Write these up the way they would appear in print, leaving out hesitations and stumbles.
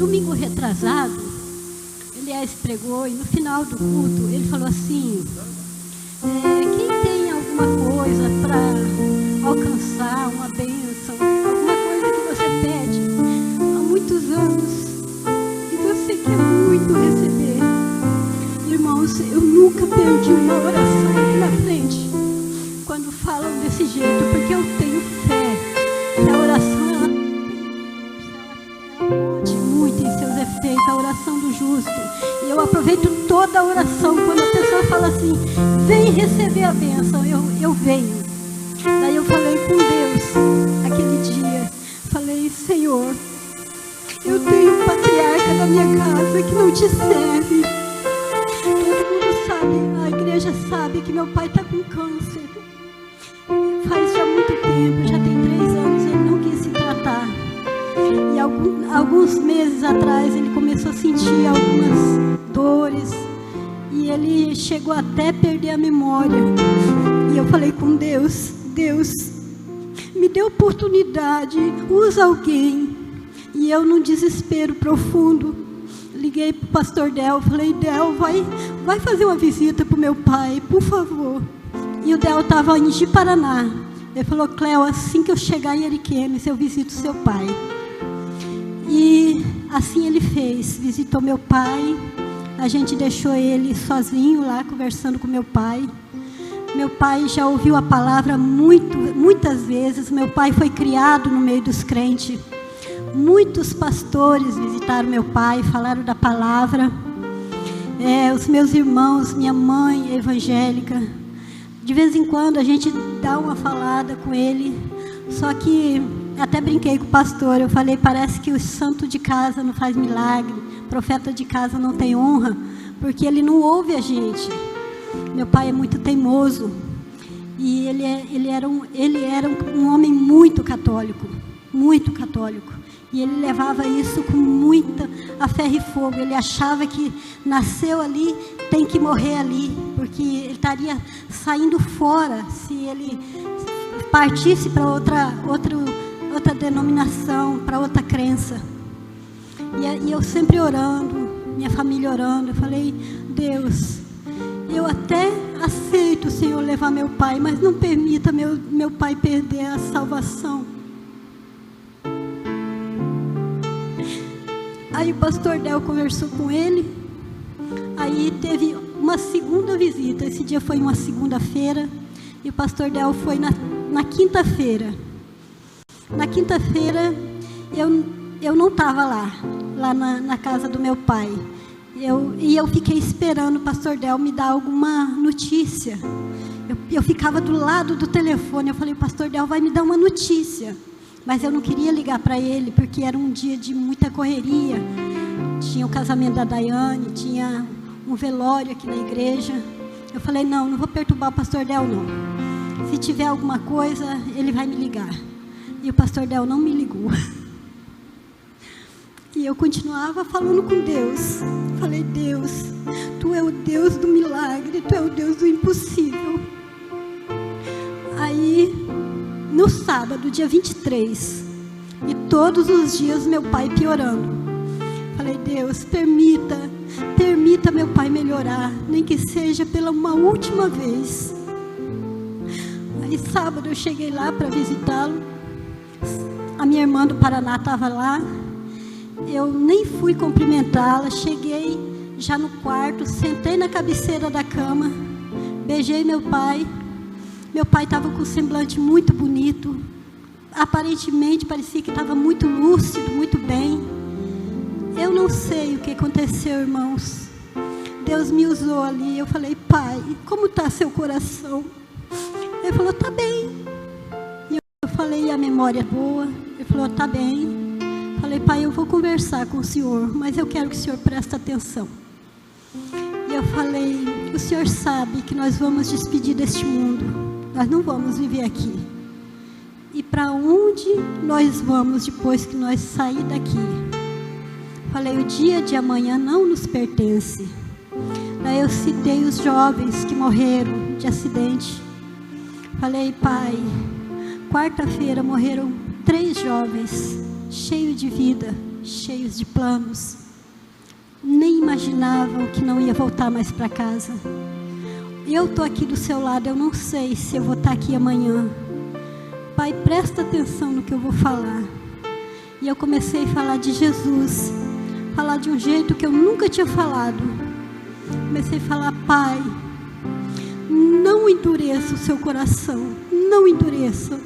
domingo retrasado, Elias pregou e no final do culto ele falou assim: quem tem alguma coisa para alcançar uma bênção, alguma coisa que você pede há muitos anos e você quer muito receber. Irmãos, eu nunca perdi uma oração aqui na frente quando falam desse jeito, porque eu tenho fé que a oração ela pode muito em seus efeitos, a oração do justo. E eu aproveito toda a oração quando a pessoa fala assim: vem receber a bênção, eu venho. Daí eu falei com Deus aquele dia, falei: Senhor, eu tenho um patriarca na minha casa que não te serve. Todo mundo sabe, a igreja sabe que meu pai está com câncer. Faz já muito tempo, já tem 3 anos, ele não quis se tratar. E alguns meses atrás ele começou a sentir algumas dores. E ele chegou até a perder a memória. E eu falei com Deus: Deus, me dê oportunidade, usa alguém. E eu, num desespero profundo, liguei para o pastor Del, falei: Del, vai fazer uma visita para o meu pai, por favor. E o Del estava em Ji-Paraná. Ele falou: Cléo, assim que eu chegar em Ariquemes, eu visito seu pai. E assim ele fez, visitou meu pai. A gente deixou ele sozinho lá, conversando com meu pai. Meu pai já ouviu a palavra muitas vezes. Meu pai foi criado no meio dos crentes. Muitos pastores visitaram meu pai, falaram da palavra. Os meus irmãos, minha mãe evangélica. De vez em quando a gente dá uma falada com ele. Só que até brinquei com o pastor. Eu falei: parece que o santo de casa não faz milagre, profeta de casa não tem honra, porque ele não ouve a gente. Meu pai é muito teimoso. E ele era um homem muito católico. Muito católico. E ele levava isso com muita a ferro e fogo. Ele achava que nasceu ali, tem que morrer ali, porque ele estaria saindo fora se ele partisse para outra denominação, para outra crença. E eu sempre orando, minha família orando. Eu falei: Deus, eu até aceito o Senhor levar meu pai, mas não permita meu pai perder a salvação. Aí o pastor Del conversou com ele. Aí teve uma segunda visita. Esse dia foi uma segunda-feira. E o pastor Del foi na quinta-feira. Na quinta-feira eu não estava lá na casa do meu pai. Eu fiquei esperando o pastor Del me dar alguma notícia. Eu ficava do lado do telefone. Eu falei: o pastor Del vai me dar uma notícia. Mas eu não queria ligar para ele, porque era um dia de muita correria. Tinha o casamento da Daiane, tinha um velório aqui na igreja. Eu falei: não vou perturbar o pastor Del, não. Se tiver alguma coisa, ele vai me ligar. E o pastor Del não me ligou. E eu continuava falando com Deus. Falei: Deus, Tu é o Deus do milagre, Tu é o Deus do impossível. Aí, no sábado, dia 23, e todos os dias meu pai piorando. Falei: Deus, permita meu pai melhorar, nem que seja pela uma última vez. Aí sábado eu cheguei lá para visitá-lo. A minha irmã do Paraná estava lá. Eu nem fui cumprimentá-la. Cheguei já no quarto, sentei na cabeceira da cama, beijei meu pai. Meu pai estava com um semblante muito bonito. Aparentemente parecia que estava muito lúcido, muito bem. Eu não sei o que aconteceu, irmãos. Deus me usou ali. Eu falei: pai, como está seu coração? Ele falou: está bem. E eu falei: a memória é boa? Ele falou: está bem. Falei: pai, eu vou conversar com o senhor, mas eu quero que o senhor preste atenção. E eu falei: o senhor sabe que nós vamos despedir deste mundo. Nós não vamos viver aqui. E para onde nós vamos depois que nós sair daqui? Falei: o dia de amanhã não nos pertence. Daí eu citei os jovens que morreram de acidente. Falei: pai, quarta-feira morreram 3 jovens, cheios de vida. cheios de planos. Nem imaginavam que não ia voltar mais para casa. Eu estou aqui do seu lado, eu não sei se eu vou estar aqui amanhã. Pai, presta atenção no que eu vou falar. E eu comecei a falar de Jesus, falar de um jeito que eu nunca tinha falado. Comecei a falar: Pai, não endureça o seu coração, não endureça.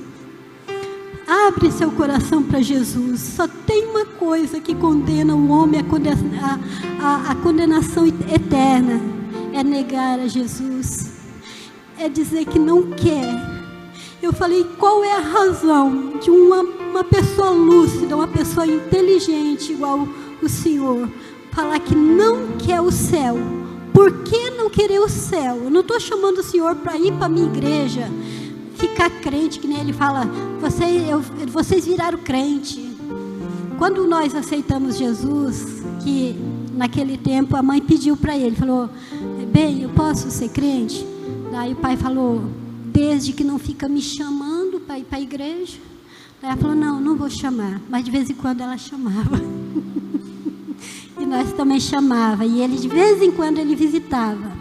Abre seu coração para Jesus. Só tem uma coisa que condena o homem à condenação eterna: é negar a Jesus, é dizer que não quer. Eu falei: qual é a razão de uma pessoa lúcida, uma pessoa inteligente igual o Senhor, falar que não quer o céu? Por que não querer o céu? Eu não estou chamando o Senhor para ir para a minha igreja, ficar crente, que nem ele fala: vocês viraram crente. Quando nós aceitamos Jesus, que naquele tempo a mãe pediu para ele, falou: bem, eu posso ser crente? Daí o pai falou: desde que não fica me chamando para ir para a igreja. Daí ela falou: não vou chamar. Mas de vez em quando ela chamava. E nós também chamava. E ele, de vez em quando, ele visitava.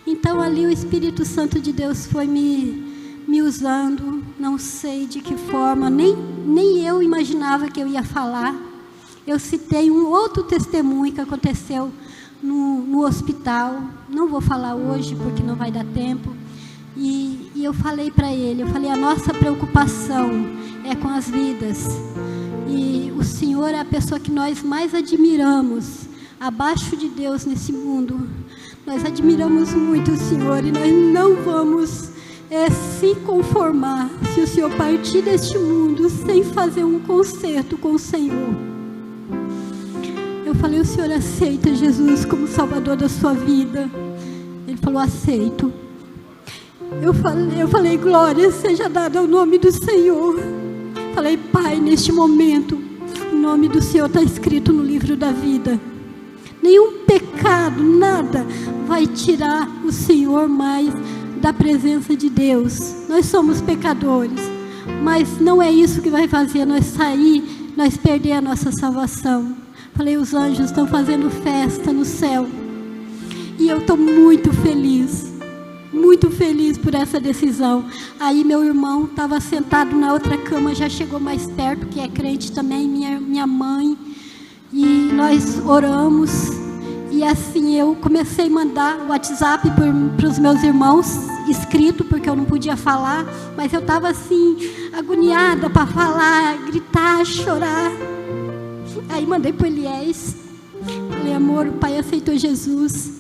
Então ali o Espírito Santo de Deus foi me usando. Não sei de que forma, nem eu imaginava que eu ia falar. Eu citei um outro testemunho que aconteceu no hospital. Não vou falar hoje porque não vai dar tempo. E eu falei para ele, a nossa preocupação é com as vidas. E o Senhor é a pessoa que nós mais admiramos, abaixo de Deus nesse mundo. Nós admiramos muito o Senhor e nós não vamos se conformar se o Senhor partir deste mundo sem fazer um concerto com o Senhor. Eu falei: o Senhor aceita Jesus como Salvador da sua vida? Ele falou: aceito. Eu falei: glória seja dada ao nome do Senhor. Falei: Pai, neste momento, o nome do Senhor está escrito no livro da vida. Nenhum pecado, nada vai tirar o Senhor mais da presença de Deus. Nós somos pecadores, mas não é isso que vai fazer nós sair, nós perder a nossa salvação. Falei: os anjos estão fazendo festa no céu. E eu estou muito feliz por essa decisão. Aí meu irmão estava sentado na outra cama, já chegou mais perto, que é crente também, minha mãe. E nós oramos. E assim eu comecei a mandar o WhatsApp para os meus irmãos, escrito, porque eu não podia falar. Mas eu estava assim, agoniada para falar, gritar, chorar. Aí mandei para o Eliés. Falei: amor, o pai aceitou Jesus.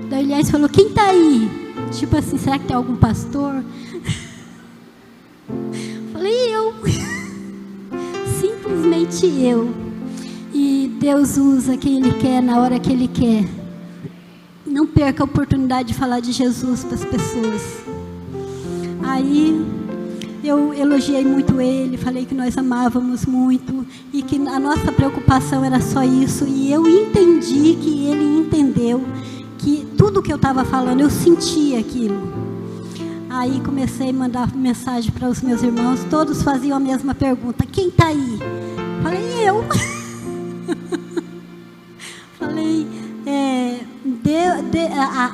Daí o Eliés falou: quem está aí? Tipo assim, será que tem algum pastor? Falei: eu. Simplesmente eu. E Deus usa quem Ele quer, na hora que Ele quer. Não perca a oportunidade de falar de Jesus para as pessoas. Aí eu elogiei muito ele, falei que nós amávamos muito e que a nossa preocupação era só isso. E eu entendi que ele entendeu que tudo que eu estava falando, eu sentia aquilo. Aí comecei a mandar mensagem para os meus irmãos, todos faziam a mesma pergunta: quem está aí? Falei: eu. Falei: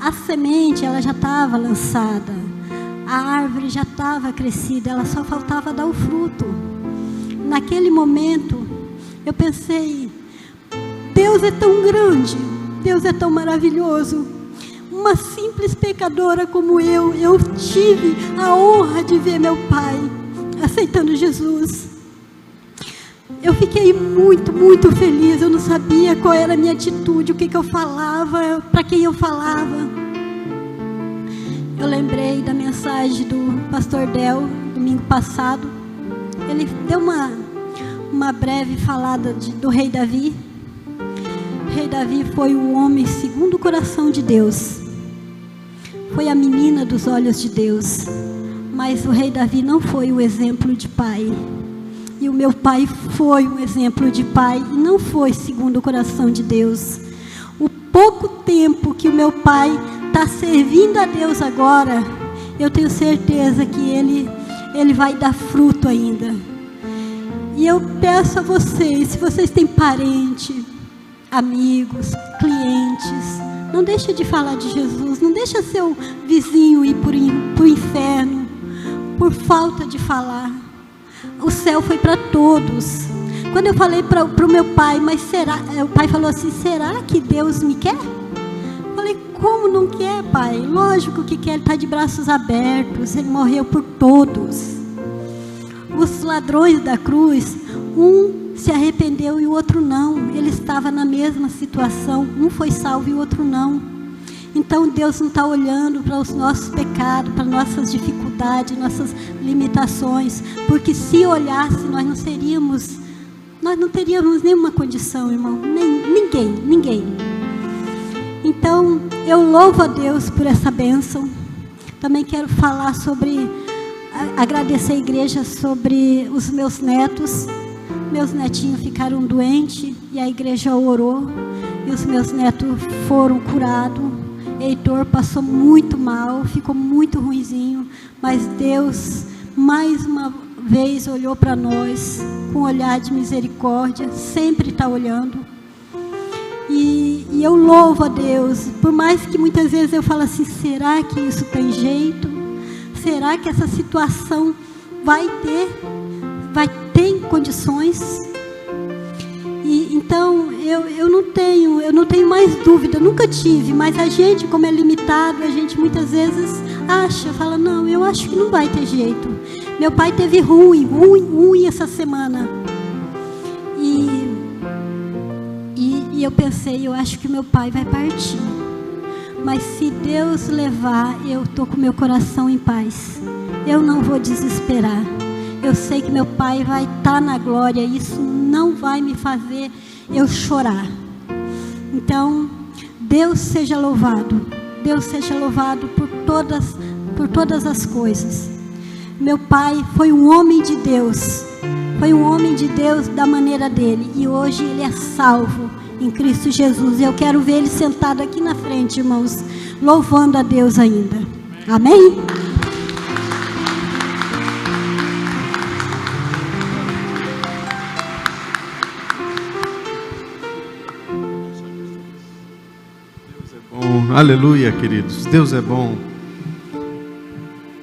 a semente ela já estava lançada, a árvore já estava crescida, ela só faltava dar o fruto. Naquele momento eu pensei: Deus é tão grande, Deus é tão maravilhoso. Uma simples pecadora como eu tive a honra de ver meu pai aceitando Jesus. Eu fiquei muito, muito feliz. Eu não sabia qual era a minha atitude, o que eu falava, para quem eu falava. Eu lembrei da mensagem do pastor Del, domingo passado. Ele deu uma breve falada do rei Davi. O rei Davi foi o homem segundo o coração de Deus. Foi a menina dos olhos de Deus. Mas o rei Davi não foi o exemplo de pai. E o meu pai foi um exemplo de pai e não foi segundo o coração de Deus. O pouco tempo que o meu pai está servindo a Deus agora, eu tenho certeza que ele vai dar fruto ainda. E E eu peço a vocês, se vocês têm parente, amigos, clientes, não deixa de falar de Jesus, não deixa seu vizinho ir para o inferno por falta de falar. O céu foi para todos. Quando eu falei para o meu pai, mas será? O pai falou assim, será que Deus me quer? Eu falei, como não quer, pai? Lógico que quer, ele está de braços abertos, ele morreu por todos. Os ladrões da cruz, um se arrependeu e o outro não. Ele estava na mesma situação, um foi salvo e o outro não. Então Deus não está olhando para os nossos pecados, para nossas dificuldades, nossas limitações, porque se olhasse nós não teríamos nenhuma condição, irmão, ninguém. Então eu louvo a Deus por essa bênção. Também quero falar agradecer a igreja sobre os meus netos. Meus netinhos ficaram doentes e a igreja orou e os meus netos foram curados. Heitor passou muito mal, ficou muito ruinzinho, mas Deus mais uma vez olhou para nós com um olhar de misericórdia, sempre está olhando. E eu louvo a Deus, por mais que muitas vezes eu falo assim, será que isso tem jeito? Será que essa situação vai ter condições? E então eu não tenho mais dúvida, nunca tive, mas a gente, como é limitado, a gente muitas vezes fala, não, eu acho que não vai ter jeito. Meu pai teve ruim essa semana. E eu pensei, eu acho que meu pai vai partir. Mas se Deus levar, eu estou com meu coração em paz. Eu não vou desesperar. Eu sei que meu pai vai estar na glória. Isso não vai me fazer eu chorar. Então, Deus seja louvado. Deus seja louvado por todas as coisas. Meu pai foi um homem de Deus. Foi um homem de Deus da maneira dele. E hoje ele é salvo em Cristo Jesus. Eu quero ver ele sentado aqui na frente, irmãos, louvando a Deus ainda. Amém? Deus é bom. Aleluia, queridos. Deus é bom.